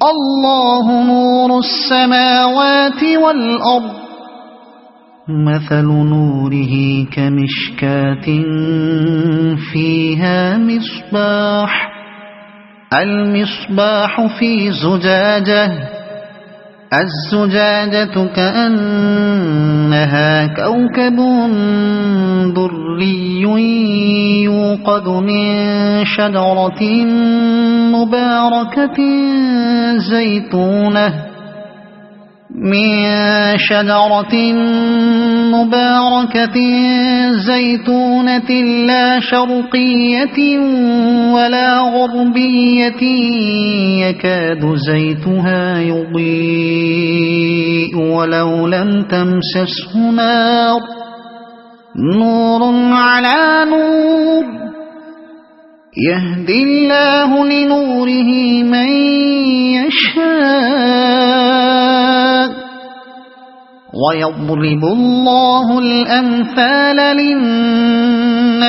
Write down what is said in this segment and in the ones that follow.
اللہ نور السماوات والارض مثل نوره كمشكاة فيها مصباح المصباح في زجاجة الزجاجة كأنها كوكب دري يوقد من شجرة مباركة زيتونة لا شرقية ولا غربية يكاد زيتها يضيء ولو لم تمسسه نار نور على نور يهدي الله لنوره من يشاء ويضرب الله الأمثال للناس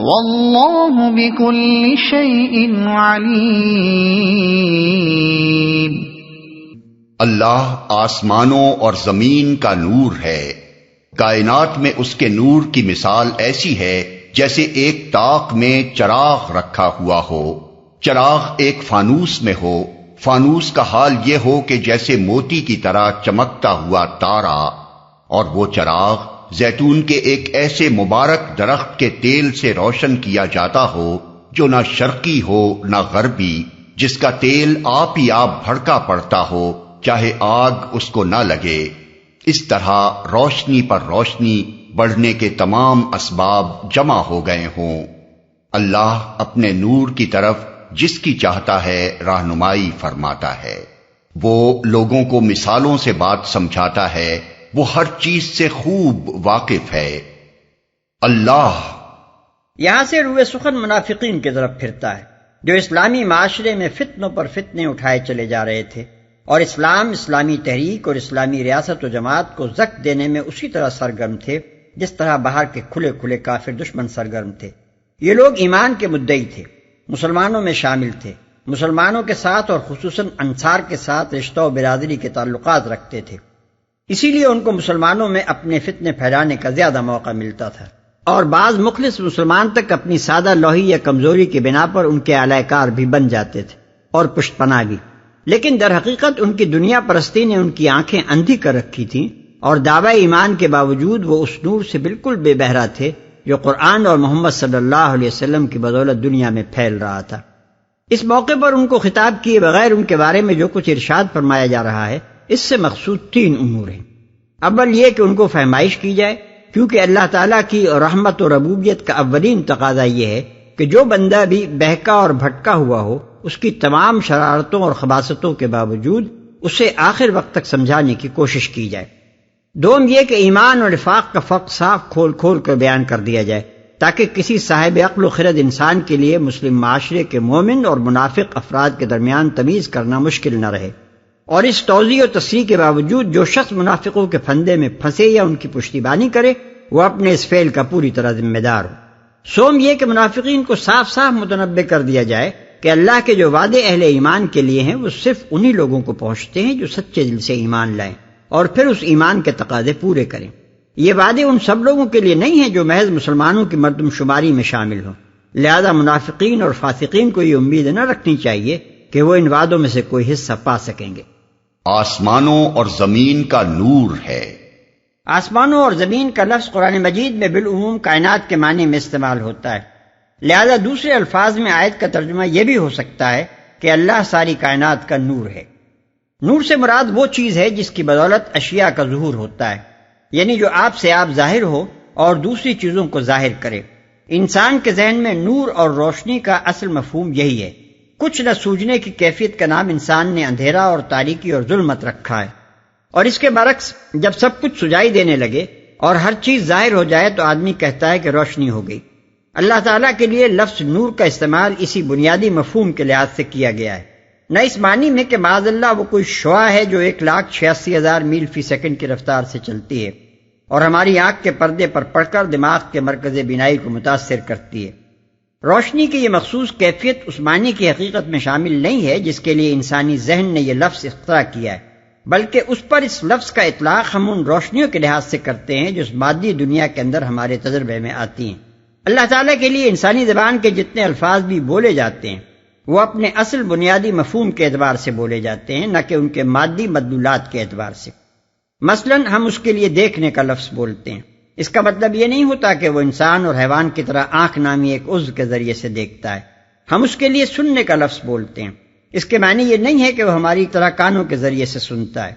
والله بكل شيء عليم۔ اللہ آسمانوں اور زمین کا نور ہے، کائنات میں اس کے نور کی مثال ایسی ہے جیسے ایک طاق میں چراغ رکھا ہوا ہو، چراغ ایک فانوس میں ہو، فانوس کا حال یہ ہو کہ جیسے موتی کی طرح چمکتا ہوا تارا، اور وہ چراغ زیتون کے ایک ایسے مبارک درخت کے تیل سے روشن کیا جاتا ہو جو نہ شرقی ہو نہ غربی، جس کا تیل آپ ہی آپ بھڑکا پڑتا ہو چاہے آگ اس کو نہ لگے۔ اس طرح روشنی پر روشنی بڑھنے کے تمام اسباب جمع ہو گئے ہوں۔ اللہ اپنے نور کی طرف جس کی چاہتا ہے رہنمائی فرماتا ہے، وہ لوگوں کو مثالوں سے بات سمجھاتا ہے، وہ ہر چیز سے خوب واقف ہے۔ اللہ یہاں سے روئے سخن منافقین کی طرف پھرتا ہے جو اسلامی معاشرے میں فتنوں پر فتنے اٹھائے چلے جا رہے تھے، اور اسلام، اسلامی تحریک اور اسلامی ریاست و جماعت کو زک دینے میں اسی طرح سرگرم تھے جس طرح باہر کے کھلے کھلے کافر دشمن سرگرم تھے۔ یہ لوگ ایمان کے مدعی تھے، مسلمانوں میں شامل تھے، مسلمانوں کے ساتھ اور خصوصاً انصار کے ساتھ رشتہ و برادری کے تعلقات رکھتے تھے، اسی لیے ان کو مسلمانوں میں اپنے فتنے پھیلانے کا زیادہ موقع ملتا تھا، اور بعض مخلص مسلمان تک اپنی سادہ لوحی یا کمزوری کی بنا پر ان کے اعلی کار بھی بن جاتے تھے اور پشت پناہ بھی، لیکن در حقیقت ان کی دنیا پرستی نے ان کی آنکھیں اندھی کر رکھی تھیں، اور دعوی ایمان کے باوجود وہ اس نور سے بالکل بے بہرا تھے جو قرآن اور محمد صلی اللہ علیہ وسلم کی بدولت دنیا میں پھیل رہا تھا۔ اس موقع پر ان کو خطاب کیے بغیر ان کے بارے میں جو کچھ ارشاد فرمایا جا رہا ہے، اس سے مقصود تین امور ہیں۔ اول یہ کہ ان کو فہمائش کی جائے، کیونکہ اللہ تعالیٰ کی رحمت و ربوبیت کا اولین تقاضا یہ ہے کہ جو بندہ بھی بہکا اور بھٹکا ہوا ہو، اس کی تمام شرارتوں اور خباثتوں کے باوجود اسے آخر وقت تک سمجھانے کی کوشش کی جائے۔ دوم یہ کہ ایمان اور نفاق کا فرق صاف کھول کھول کر بیان کر دیا جائے تاکہ کسی صاحب عقل و خرد انسان کے لیے مسلم معاشرے کے مومن اور منافق افراد کے درمیان تمیز کرنا مشکل نہ رہے، اور اس توضیح و تصریح کے باوجود جو شخص منافقوں کے پھندے میں پھنسے یا ان کی پشتیبانی کرے وہ اپنے اس فعل کا پوری طرح ذمہ دار ہو۔ سوم یہ کہ منافقین کو صاف صاف متنبہ کر دیا جائے کہ اللہ کے جو وعدے اہل ایمان کے لیے ہیں وہ صرف انہی لوگوں کو پہنچتے ہیں جو سچے دل سے ایمان لائیں اور پھر اس ایمان کے تقاضے پورے کریں۔ یہ وعدے ان سب لوگوں کے لیے نہیں ہیں جو محض مسلمانوں کی مردم شماری میں شامل ہوں، لہذا منافقین اور فاسقین کو یہ امید نہ رکھنی چاہیے کہ وہ ان وعدوں میں سے کوئی حصہ پا سکیں گے۔ آسمانوں اور زمین کا نور ہے۔ آسمانوں اور زمین کا لفظ قرآن مجید میں بالعموم کائنات کے معنی میں استعمال ہوتا ہے، لہذا دوسرے الفاظ میں آیت کا ترجمہ یہ بھی ہو سکتا ہے کہ اللہ ساری کائنات کا نور ہے۔ نور سے مراد وہ چیز ہے جس کی بدولت اشیاء کا ظہور ہوتا ہے، یعنی جو آپ سے آپ ظاہر ہو اور دوسری چیزوں کو ظاہر کرے۔ انسان کے ذہن میں نور اور روشنی کا اصل مفہوم یہی ہے۔ کچھ نہ سوجنے کی کیفیت کا نام انسان نے اندھیرا اور تاریکی اور ظلمت رکھا ہے، اور اس کے برعکس جب سب کچھ سجائی دینے لگے اور ہر چیز ظاہر ہو جائے تو آدمی کہتا ہے کہ روشنی ہو گئی۔ اللہ تعالیٰ کے لیے لفظ نور کا استعمال اسی بنیادی مفہوم کے لحاظ سے کیا گیا ہے، نہ اس معنی میں کہ معاذ اللہ وہ کوئی شعاع ہے جو 1,86,000 میل فی سیکنڈ کی رفتار سے چلتی ہے اور ہماری آنکھ کے پردے پر پڑ کر دماغ کے مرکز بینائی کو متاثر کرتی ہے۔ روشنی کی یہ مخصوص کیفیت اس معنی کی حقیقت میں شامل نہیں ہے جس کے لیے انسانی ذہن نے یہ لفظ اختراع کیا ہے، بلکہ اس پر اس لفظ کا اطلاق ہم ان روشنیوں کے لحاظ سے کرتے ہیں جو اس مادی دنیا کے اندر ہمارے تجربے میں آتی ہیں۔ اللہ تعالیٰ کے لیے انسانی زبان کے جتنے الفاظ بھی بولے جاتے ہیں وہ اپنے اصل بنیادی مفہوم کے اعتبار سے بولے جاتے ہیں، نہ کہ ان کے مادی مدلولات کے اعتبار سے۔ مثلا ہم اس کے لیے دیکھنے کا لفظ بولتے ہیں، اس کا مطلب یہ نہیں ہوتا کہ وہ انسان اور حیوان کی طرح آنکھ نامی ایک عضو کے ذریعے سے دیکھتا ہے۔ ہم اس کے لیے سننے کا لفظ بولتے ہیں، اس کے معنی یہ نہیں ہے کہ وہ ہماری طرح کانوں کے ذریعے سے سنتا ہے۔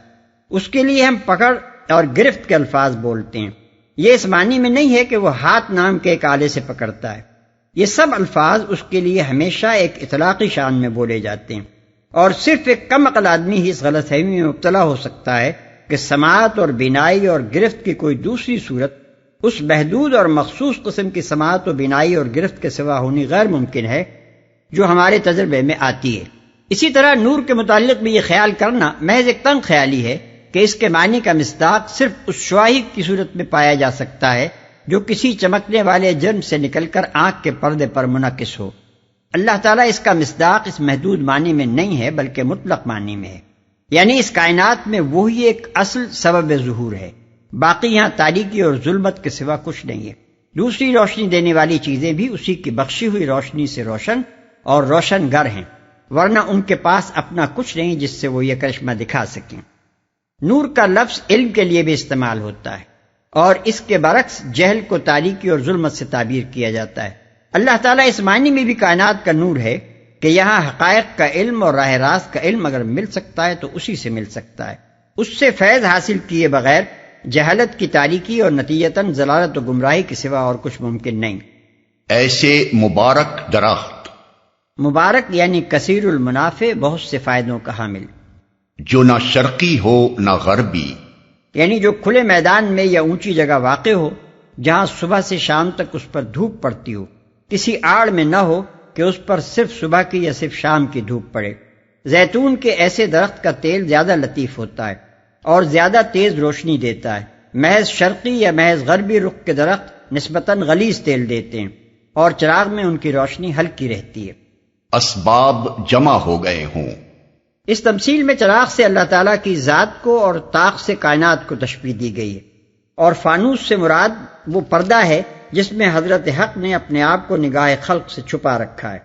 اس کے لیے ہم پکڑ اور گرفت کے الفاظ بولتے ہیں، یہ اس معنی میں نہیں ہے کہ وہ ہاتھ نام کے ایک آلے سے پکڑتا ہے۔ یہ سب الفاظ اس کے لیے ہمیشہ ایک اطلاقی شان میں بولے جاتے ہیں، اور صرف ایک کم عقل آدمی ہی اس غلط فہمی میں مبتلا ہو سکتا ہے کہ سماعت اور بینائی اور گرفت کی کوئی دوسری صورت اس محدود اور مخصوص قسم کی سماعت و بینائی اور گرفت کے سوا ہونی غیر ممکن ہے جو ہمارے تجربے میں آتی ہے۔ اسی طرح نور کے متعلق بھی یہ خیال کرنا محض ایک تنگ خیالی ہے کہ اس کے معنی کا مصداق صرف اس شعاع کی صورت میں پایا جا سکتا ہے جو کسی چمکنے والے جرم سے نکل کر آنکھ کے پردے پر منعکس ہو۔ اللہ تعالیٰ اس کا مصداق اس محدود معنی میں نہیں ہے بلکہ مطلق معنی میں ہے، یعنی اس کائنات میں وہی ایک اصل سبب ظہور ہے، باقی یہاں تاریکی اور ظلمت کے سوا کچھ نہیں ہے۔ دوسری روشنی دینے والی چیزیں بھی اسی کی بخشی ہوئی روشنی سے روشن اور روشن گر ہیں، ورنہ ان کے پاس اپنا کچھ نہیں جس سے وہ یہ کرشمہ دکھا سکیں۔ نور کا لفظ علم کے لیے بھی استعمال ہوتا ہے، اور اس کے برعکس جہل کو تاریکی اور ظلمت سے تعبیر کیا جاتا ہے۔ اللہ تعالیٰ اس معنی میں بھی کائنات کا نور ہے کہ یہاں حقائق کا علم اور راہ راست کا علم اگر مل سکتا ہے تو اسی سے مل سکتا ہے، اس سے فیض حاصل کیے بغیر جہالت کی تاریکی اور نتیجتاً ضلالت و گمراہی کے سوا اور کچھ ممکن نہیں۔ ایسے مبارک درخت، مبارک یعنی کثیر المنافع، بہت سے فائدوں کا حامل، جو نہ شرقی ہو نہ غربی، یعنی جو کھلے میدان میں یا اونچی جگہ واقع ہو جہاں صبح سے شام تک اس پر دھوپ پڑتی ہو، کسی آڑ میں نہ ہو کہ اس پر صرف صبح کی یا صرف شام کی دھوپ پڑے۔ زیتون کے ایسے درخت کا تیل زیادہ لطیف ہوتا ہے اور زیادہ تیز روشنی دیتا ہے۔ محض شرقی یا محض غربی رخ کے درخت نسبتاً غلیظ تیل دیتے ہیں اور چراغ میں ان کی روشنی ہلکی رہتی ہے۔ اسباب جمع ہو گئے ہوں۔ اس تمثیل میں چراغ سے اللہ تعالیٰ کی ذات کو اور طاق سے کائنات کو تشبیہ دی گئی ہے، اور فانوس سے مراد وہ پردہ ہے جس میں حضرت حق نے اپنے آپ کو نگاہ خلق سے چھپا رکھا ہے۔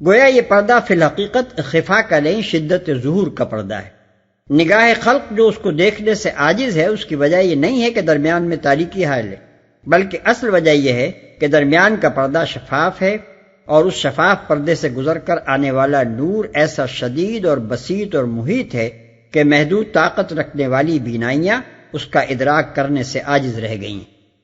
گویا یہ پردہ فی الحقیقت خفا کا نہیں، شدت ظہور کا پردہ ہے۔ نگاہ خلق جو اس کو دیکھنے سے عاجز ہے، اس کی وجہ یہ نہیں ہے کہ درمیان میں تاریکی حائل ہے، بلکہ اصل وجہ یہ ہے کہ درمیان کا پردہ شفاف ہے، اور اس شفاف پردے سے گزر کر آنے والا نور ایسا شدید اور بسیط اور محیط ہے کہ محدود طاقت رکھنے والی بینائیاں اس کا ادراک کرنے سے عاجز رہ گئیں۔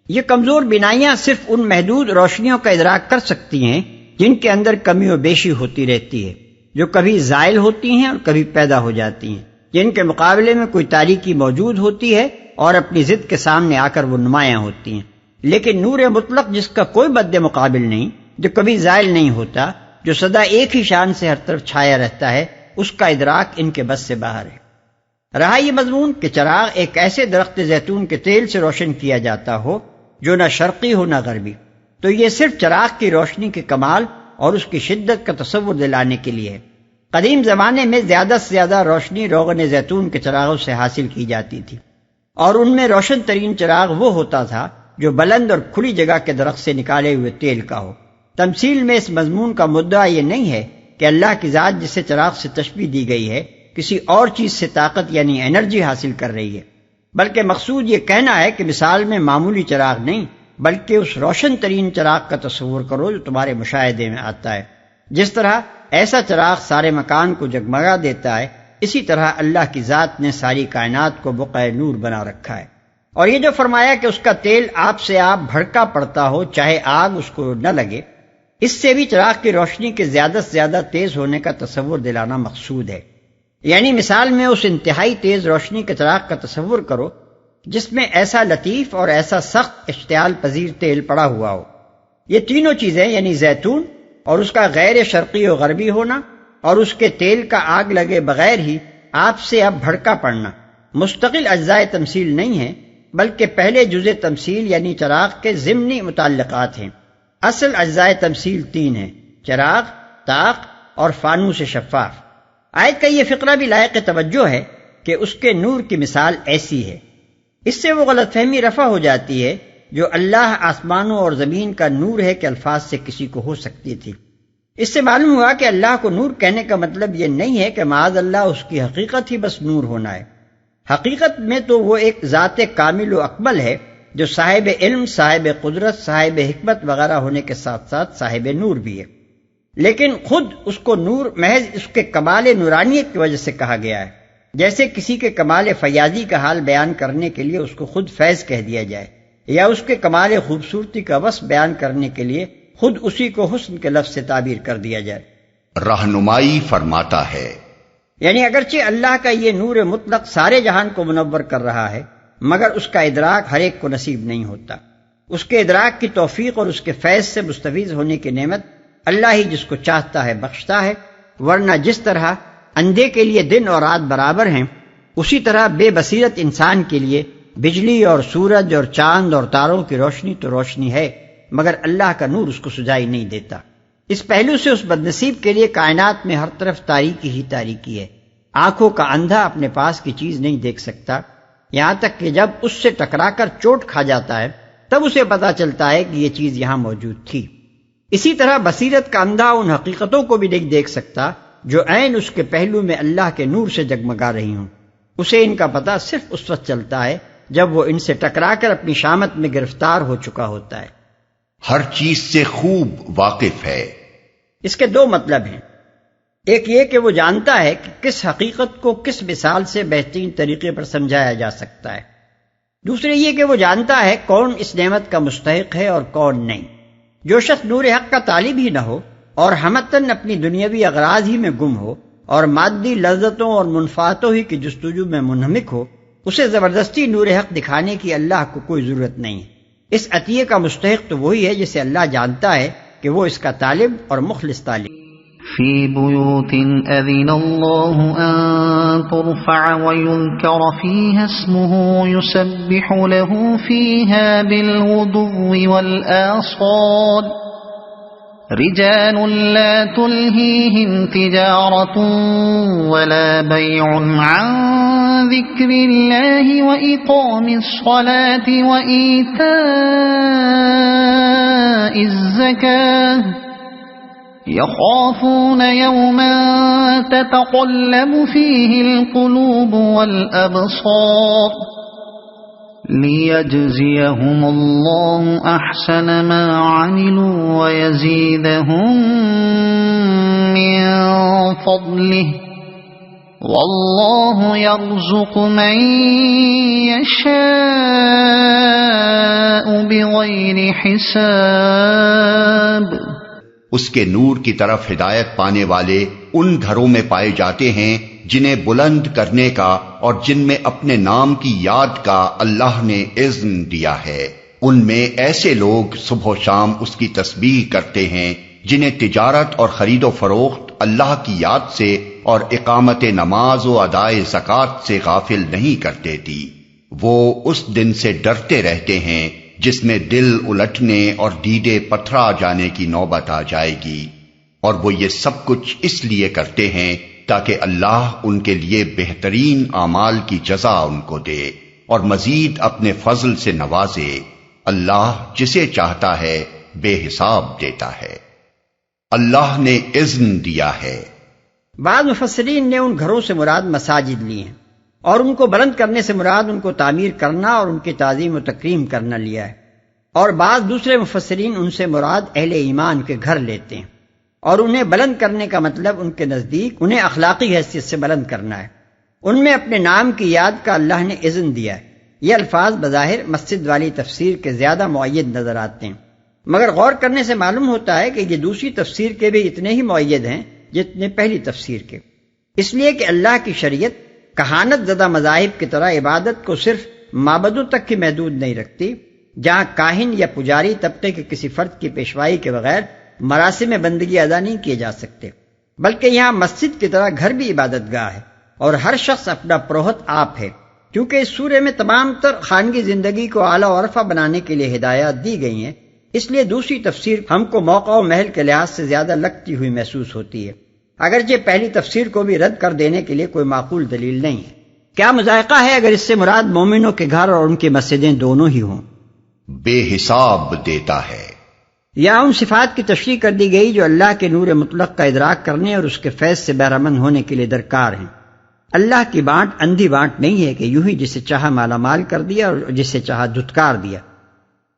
یہ کمزور بینائیاں صرف ان محدود روشنیوں کا ادراک کر سکتی ہیں جن کے اندر کمی و بیشی ہوتی رہتی ہے، جو کبھی زائل ہوتی ہیں اور کبھی پیدا ہو جاتی ہیں، جن کے مقابلے میں کوئی تاریکی موجود ہوتی ہے اور اپنی ضد کے سامنے آ کر وہ نمایاں ہوتی ہیں۔ لیکن نور مطلق جس کا کوئی مد مقابل نہیں، جو کبھی زائل نہیں ہوتا، جو سدا ایک ہی شان سے ہر طرف چھایا رہتا ہے، اس کا ادراک ان کے بس سے باہر ہے۔ رہا یہ مضمون کہ چراغ ایک ایسے درخت زیتون کے تیل سے روشن کیا جاتا ہو جو نہ شرقی ہو نہ غربی، تو یہ صرف چراغ کی روشنی کے کمال اور اس کی شدت کا تصور دلانے کے لیے ہے۔ قدیم زمانے میں زیادہ سے زیادہ روشنی روغن زیتون کے چراغوں سے حاصل کی جاتی تھی، اور ان میں روشن ترین چراغ وہ ہوتا تھا جو بلند اور کھلی جگہ کے درخت سے نکالے ہوئے تیل کا ہو۔ تمثیل میں اس مضمون کا مدعا یہ نہیں ہے کہ اللہ کی ذات جسے چراغ سے تشبیہ دی گئی ہے کسی اور چیز سے طاقت یعنی انرجی حاصل کر رہی ہے، بلکہ مقصود یہ کہنا ہے کہ مثال میں معمولی چراغ نہیں بلکہ اس روشن ترین چراغ کا تصور کرو جو تمہارے مشاہدے میں آتا ہے۔ جس طرح ایسا چراغ سارے مکان کو جگمگا دیتا ہے، اسی طرح اللہ کی ذات نے ساری کائنات کو بقع نور بنا رکھا ہے۔ اور یہ جو فرمایا کہ اس کا تیل آپ سے آپ بھڑکا پڑتا ہو چاہے آگ اس کو نہ لگے، اس سے بھی چراغ کی روشنی کے زیادہ سے زیادہ تیز ہونے کا تصور دلانا مقصود ہے۔ یعنی مثال میں اس انتہائی تیز روشنی کے چراغ کا تصور کرو جس میں ایسا لطیف اور ایسا سخت اشتعال پذیر تیل پڑا ہوا ہو۔ یہ تینوں چیزیں یعنی زیتون اور اس کا غیر شرقی و غربی ہونا اور اس کے تیل کا آگ لگے بغیر ہی آپ سے اب بھڑکا پڑنا مستقل اجزاء تمثیل نہیں ہیں، بلکہ پہلے جزء تمثیل یعنی چراغ کے ضمنی متعلقات ہیں۔ اصل اجزائے تمثیل 3 ہیں: چراغ، طاق اور فانوس شفاف۔ آیت کا یہ فقرہ بھی لائق توجہ ہے کہ اس کے نور کی مثال ایسی ہے۔ اس سے وہ غلط فہمی رفع ہو جاتی ہے جو اللہ آسمانوں اور زمین کا نور ہے کہ الفاظ سے کسی کو ہو سکتی تھی۔ اس سے معلوم ہوا کہ اللہ کو نور کہنے کا مطلب یہ نہیں ہے کہ معاذ اللہ اس کی حقیقت ہی بس نور ہونا ہے۔ حقیقت میں تو وہ ایک ذات کامل و اکمل ہے جو صاحب علم، صاحب قدرت، صاحب حکمت وغیرہ ہونے کے ساتھ ساتھ صاحب نور بھی ہے، لیکن خود اس کو نور محض اس کے کمال نورانیت کی وجہ سے کہا گیا ہے، جیسے کسی کے کمال فیاضی کا حال بیان کرنے کے لیے اس کو خود فیض کہہ دیا جائے، یا اس کے کمال خوبصورتی کا وصف بیان کرنے کے لیے خود اسی کو حسن کے لفظ سے تعبیر کر دیا جائے۔ رہنمائی فرماتا ہے، یعنی اگرچہ اللہ کا یہ نور مطلق سارے جہان کو منور کر رہا ہے، مگر اس کا ادراک ہر ایک کو نصیب نہیں ہوتا۔ اس کے ادراک کی توفیق اور اس کے فیض سے مستفیض ہونے کی نعمت اللہ ہی جس کو چاہتا ہے بخشتا ہے، ورنہ جس طرح اندھے کے لیے دن اور رات برابر ہیں، اسی طرح بے بصیرت انسان کے لیے بجلی اور سورج اور چاند اور تاروں کی روشنی تو روشنی ہے، مگر اللہ کا نور اس کو سجائی نہیں دیتا۔ اس پہلو سے اس بدنصیب کے لیے کائنات میں ہر طرف تاریکی ہی تاریکی ہے۔ آنکھوں کا اندھا اپنے پاس کی چیز نہیں دیکھ سکتا، یہاں تک کہ جب اس سے ٹکرا کر چوٹ کھا جاتا ہے تب اسے پتا چلتا ہے کہ یہ چیز یہاں موجود تھی۔ اسی طرح بصیرت کا اندھا ان حقیقتوں کو بھی نہیں دیکھ سکتا جو عین اس کے پہلو میں اللہ کے نور سے جگمگا رہی ہوں۔ اسے ان کا پتہ صرف اس وقت چلتا ہے جب وہ ان سے ٹکرا کر اپنی شامت میں گرفتار ہو چکا ہوتا ہے۔ ہر چیز سے خوب واقف ہے۔ اس کے 2 مطلب ہیں، ایک یہ کہ وہ جانتا ہے کہ کس حقیقت کو کس مثال سے بہترین طریقے پر سمجھایا جا سکتا ہے، دوسرے یہ کہ وہ جانتا ہے کون اس نعمت کا مستحق ہے اور کون نہیں۔ جو شخص نور حق کا طالب ہی نہ ہو اور ہمتاً اپنی دنیاوی اغراض ہی میں گم ہو اور مادی لذتوں اور منفعتوں ہی کی جستجو میں منہمک ہو، اسے زبردستی نور حق دکھانے کی اللہ کو کوئی ضرورت نہیں ہے۔ اس عطیے کا مستحق تو وہی ہے جسے اللہ جانتا ہے کہ وہ اس کا طالب اور مخلص طالب۔ فی بیوت اذن اللہ ان ترفع ویذکر فیہا اسمہ یسبح له فیہا بالغدو والآصال رجال لا تلہیہم تجارت ولا بیع عن ذکر اللہ وإقام الصلاة وإیتاء الزکاة يخافون يوما تتقلب فيه القلوب والأبصار ليجزيهم الله أحسن ما عملوا ويزيدهم من فضله والله يرزق من يشاء بغير حساب۔ اس کے نور کی طرف ہدایت پانے والے ان گھروں میں پائے جاتے ہیں جنہیں بلند کرنے کا اور جن میں اپنے نام کی یاد کا اللہ نے اذن دیا ہے۔ ان میں ایسے لوگ صبح و شام اس کی تسبیح کرتے ہیں جنہیں تجارت اور خرید و فروخت اللہ کی یاد سے اور اقامت نماز و ادائے زکوٰۃ سے غافل نہیں کر دیتی۔ وہ اس دن سے ڈرتے رہتے ہیں جس میں دل الٹنے اور دیدے پتھرا جانے کی نوبت آ جائے گی، اور وہ یہ سب کچھ اس لیے کرتے ہیں تاکہ اللہ ان کے لیے بہترین اعمال کی جزا ان کو دے اور مزید اپنے فضل سے نوازے۔ اللہ جسے چاہتا ہے بے حساب دیتا ہے۔ اللہ نے اذن دیا ہے۔ بعض مفسرین نے ان گھروں سے مراد مساجد لی ہیں، اور ان کو بلند کرنے سے مراد ان کو تعمیر کرنا اور ان کی تعظیم و تکریم کرنا لیا ہے، اور بعض دوسرے مفسرین ان سے مراد اہل ایمان کے گھر لیتے ہیں، اور انہیں بلند کرنے کا مطلب ان کے نزدیک انہیں اخلاقی حیثیت سے بلند کرنا ہے۔ ان میں اپنے نام کی یاد کا اللہ نے اذن دیا ہے۔ یہ الفاظ بظاہر مسجد والی تفسیر کے زیادہ مؤید نظر آتے ہیں، مگر غور کرنے سے معلوم ہوتا ہے کہ یہ دوسری تفسیر کے بھی اتنے ہی مؤید ہیں جتنے پہلی تفسیر کے، اس لیے کہ اللہ کی شریعت کہانت زدہ مذاہب کی طرح عبادت کو صرف معبدوں تک ہی محدود نہیں رکھتی، جہاں کاہن یا پجاری طبقے کے کسی فرد کی پیشوائی کے بغیر مراسم بندگی ادا نہیں کیے جا سکتے، بلکہ یہاں مسجد کی طرح گھر بھی عبادت گاہ ہے، اور ہر شخص اپنا پروہت آپ ہے، کیونکہ اس سورے میں تمام تر خانگی زندگی کو اعلیٰ و ارفع بنانے کے لیے ہدایات دی گئی ہیں۔ اس لیے دوسری تفسیر ہم کو موقع و محل کے لحاظ سے زیادہ لگتی ہوئی محسوس ہوتی ہے، اگرچہ پہلی تفسیر کو بھی رد کر دینے کے لیے کوئی معقول دلیل نہیں ہے۔ کیا مذائقہ ہے اگر اس سے مراد مومنوں کے گھر اور ان کی مسجدیں دونوں ہی ہوں؟ بے حساب دیتا ہے۔ یا ان صفات کی تشریح کر دی گئی جو اللہ کے نور مطلق کا ادراک کرنے اور اس کے فیض سے بہرمند ہونے کے لیے درکار ہیں۔ اللہ کی بانٹ اندھی بانٹ نہیں ہے کہ یوں ہی جسے چاہا مالا مال کر دیا اور جسے چاہا دھتکار دیا۔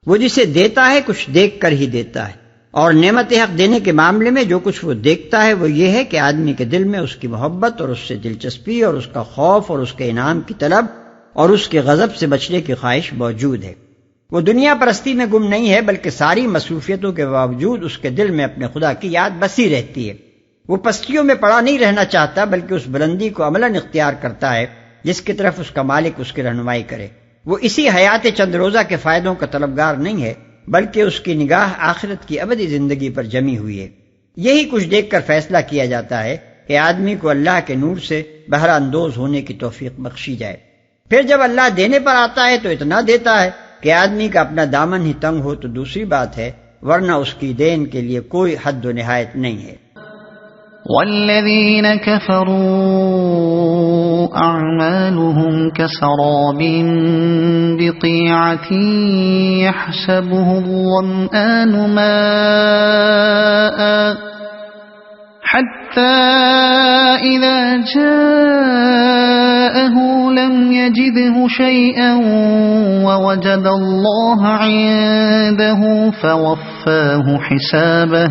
وہ جسے دیتا ہے کچھ دیکھ کر ہی دیتا ہے، اور نعمت حق دینے کے معاملے میں جو کچھ وہ دیکھتا ہے وہ یہ ہے کہ آدمی کے دل میں اس کی محبت اور اس سے دلچسپی اور اس کا خوف اور اس کے انعام کی طلب اور اس کے غضب سے بچنے کی خواہش موجود ہے۔ وہ دنیا پرستی میں گم نہیں ہے، بلکہ ساری مصروفیتوں کے باوجود اس کے دل میں اپنے خدا کی یاد بسی رہتی ہے۔ وہ پستیوں میں پڑا نہیں رہنا چاہتا، بلکہ اس بلندی کو عملاً اختیار کرتا ہے جس کی طرف اس کا مالک اس کی رہنمائی کرے۔ وہ اسی حیات چند روزہ کے فائدوں کا طلبگار نہیں ہے، بلکہ اس کی نگاہ آخرت کی ابدی زندگی پر جمی ہوئی ہے۔ یہی کچھ دیکھ کر فیصلہ کیا جاتا ہے کہ آدمی کو اللہ کے نور سے بہرہ اندوز ہونے کی توفیق بخشی جائے۔ پھر جب اللہ دینے پر آتا ہے تو اتنا دیتا ہے کہ آدمی کا اپنا دامن ہی تنگ ہو تو دوسری بات ہے، ورنہ اس کی دین کے لیے کوئی حد و نہایت نہیں ہے۔ والذین کفروا اعمالهم كسراب بقيعة يحسبه الظمآن ماء حتى إذا جاءه لم يجده شيئا ووجد الله عنده فوفاه حسابه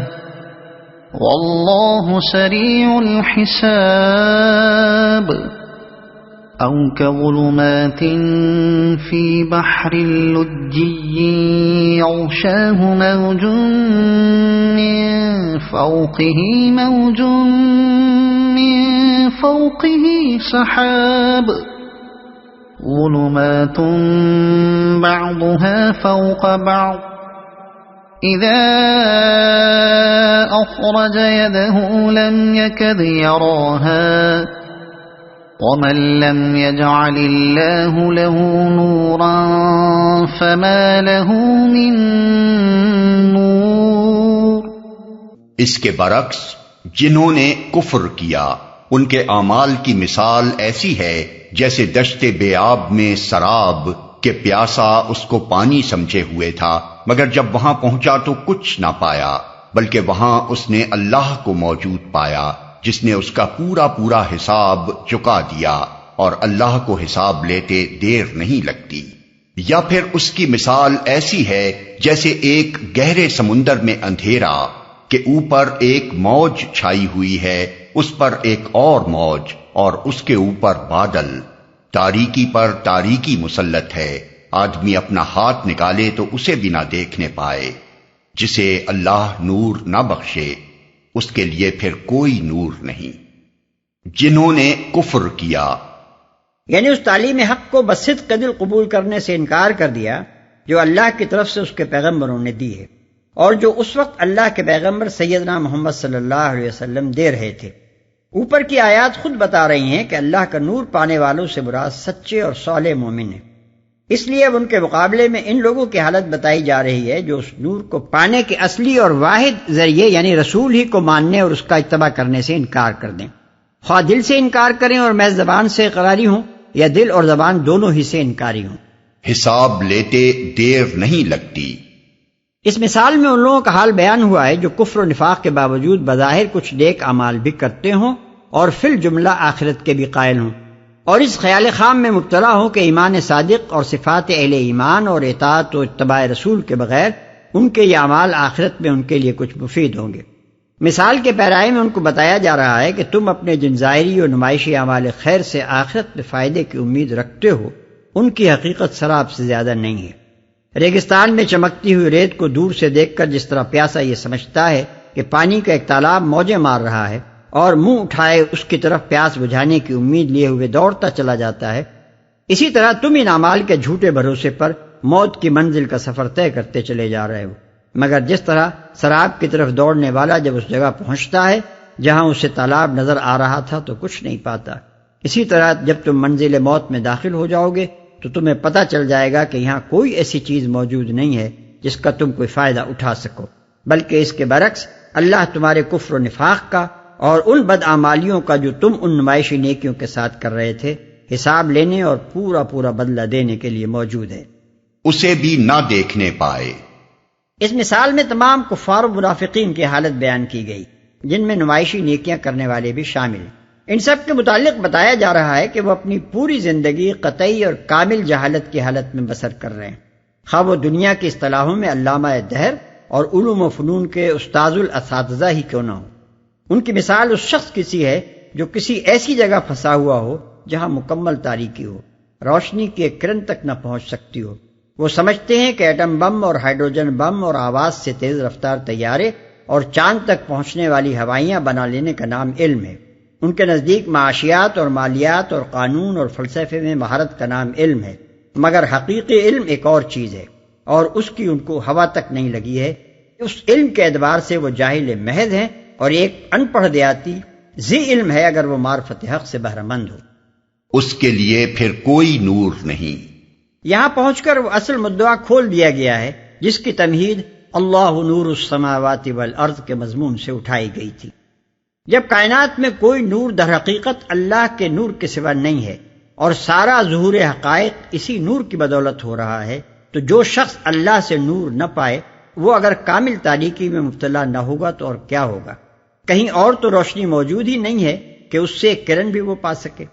والله سريع الحساب أو كظلمات في بحر لجي يغشاه موج من فوقه سحاب ظلمات بعضها فوق بعض إذا أخرج يده لم يكد يراها ومن لم يجعل الله له نورا فما له من نور۔ اس کے برعکس جنہوں نے کفر کیا ان کے اعمال کی مثال ایسی ہے جیسے دشت بے آب میں سراب کہ پیاسا اس کو پانی سمجھے ہوئے تھا، مگر جب وہاں پہنچا تو کچھ نہ پایا، بلکہ وہاں اس نے اللہ کو موجود پایا جس نے اس کا پورا حساب چکا دیا، اور اللہ کو حساب لیتے دیر نہیں لگتی۔ یا پھر اس کی مثال ایسی ہے جیسے ایک گہرے سمندر میں اندھیرا کہ اوپر ایک موج چھائی ہوئی ہے، اس پر ایک اور موج اور اس کے اوپر بادل، تاریکی پر تاریکی مسلط ہے، آدمی اپنا ہاتھ نکالے تو اسے بھی نہ دیکھنے پائے۔ جسے اللہ نور نہ بخشے اس کے لیے پھر کوئی نور نہیں۔ جنہوں نے کفر کیا یعنی اس تعلیم حق کو بصدق دل قبول کرنے سے انکار کر دیا جو اللہ کی طرف سے اس کے پیغمبروں نے دی ہے، اور جو اس وقت اللہ کے پیغمبر سیدنا محمد صلی اللہ علیہ وسلم دے رہے تھے۔ اوپر کی آیات خود بتا رہی ہیں کہ اللہ کا نور پانے والوں سے مراد سچے اور صالح مومن ہیں، اس لیے اب ان کے مقابلے میں ان لوگوں کی حالت بتائی جا رہی ہے جو اس نور کو پانے کے اصلی اور واحد ذریعے یعنی رسول ہی کو ماننے اور اس کا اتباع کرنے سے انکار کر دیں، خواہ دل سے انکار کریں اور محض زبان سے اقراری ہوں یا دل اور زبان دونوں ہی سے انکاری ہوں۔ حساب لیتے دیر نہیں لگتی۔ اس مثال میں ان لوگوں کا حال بیان ہوا ہے جو کفر و نفاق کے باوجود بظاہر کچھ نیک اعمال بھی کرتے ہوں اور فی الجملہ آخرت کے بھی قائل ہوں، اور اس خیال خام میں مبتلا ہوں کہ ایمان صادق اور صفات اہل ایمان اور اطاعت و اتباع رسول کے بغیر ان کے یہ اعمال آخرت میں ان کے لیے کچھ مفید ہوں گے۔ مثال کے پیرائے میں ان کو بتایا جا رہا ہے کہ تم اپنے جن ظاہری و نمائشی اعمال خیر سے آخرت میں فائدے کی امید رکھتے ہو ان کی حقیقت سراب سے زیادہ نہیں ہے۔ ریگستان میں چمکتی ہوئی ریت کو دور سے دیکھ کر جس طرح پیاسا یہ سمجھتا ہے کہ پانی کا ایک تالاب موجیں مار رہا ہے اور منہ اٹھائے اس کی طرف پیاس بجھانے کی امید لیے ہوئے دوڑتا چلا جاتا ہے، اسی طرح تم ان اعمال کے جھوٹے بھروسے پر موت کی منزل کا سفر طے کرتے چلے جا رہے ہو، مگر جس طرح سراب کی طرف دوڑنے والا جب اس جگہ پہنچتا ہے جہاں اسے تالاب نظر آ رہا تھا تو کچھ نہیں پاتا، اسی طرح جب تم منزل موت میں داخل ہو جاؤ گے تو تمہیں پتہ چل جائے گا کہ یہاں کوئی ایسی چیز موجود نہیں ہے جس کا تم کوئی فائدہ اٹھا سکو، بلکہ اس کے برعکس اللہ تمہارے کفر و نفاق کا اور ان بدعمالیوں کا جو تم ان نمائشی نیکیوں کے ساتھ کر رہے تھے حساب لینے اور پورا پورا بدلہ دینے کے لیے موجود ہے۔ اسے بھی نہ دیکھنے پائے۔ اس مثال میں تمام کفار و منافقین کی حالت بیان کی گئی، جن میں نمائشی نیکیاں کرنے والے بھی شامل ہیں۔ ان سب کے متعلق بتایا جا رہا ہے کہ وہ اپنی پوری زندگی قطعی اور کامل جہالت کی حالت میں بسر کر رہے ہیں، خواہ وہ دنیا کی اصطلاحوں میں علامہ دہر اور علوم و فنون کے استاذ الاساتذہ ہی کیوں نہ ہو۔ ان کی مثال اس شخص کی سی ہے جو کسی ایسی جگہ پھنسا ہوا ہو جہاں مکمل تاریکی ہو، روشنی کی ایک کرن تک نہ پہنچ سکتی ہو۔ وہ سمجھتے ہیں کہ ایٹم بم اور ہائیڈروجن بم اور آواز سے تیز رفتار طیارے اور چاند تک پہنچنے والی ہوائیاں بنا لینے کا نام علم ہے۔ ان کے نزدیک معاشیات اور مالیات اور قانون اور فلسفے میں مہارت کا نام علم ہے، مگر حقیقی علم ایک اور چیز ہے، اور اس کی ان کو ہوا تک نہیں لگی ہے۔ اس علم کے اعتبار سے وہ جاہل محض ہیں اور ایک ان پڑھ دیہاتی ذی علم ہے اگر وہ معرفت حق سے بہرہ مند ہو۔ اس کے لیے پھر کوئی نور نہیں۔ یہاں پہنچ کر وہ اصل مدعا کھول دیا گیا ہے جس کی تمہید اللہ نور السماوات والارض کے مضمون سے اٹھائی گئی تھی۔ جب کائنات میں کوئی نور در حقیقت اللہ کے نور کے سوا نہیں ہے اور سارا ظہور حقائق اسی نور کی بدولت ہو رہا ہے، تو جو شخص اللہ سے نور نہ پائے وہ اگر کامل تاریکی میں مبتلا نہ ہوگا تو اور کیا ہوگا؟ کہیں اور تو روشنی موجود ہی نہیں ہے کہ اس سے ایک کرن بھی وہ پا سکے۔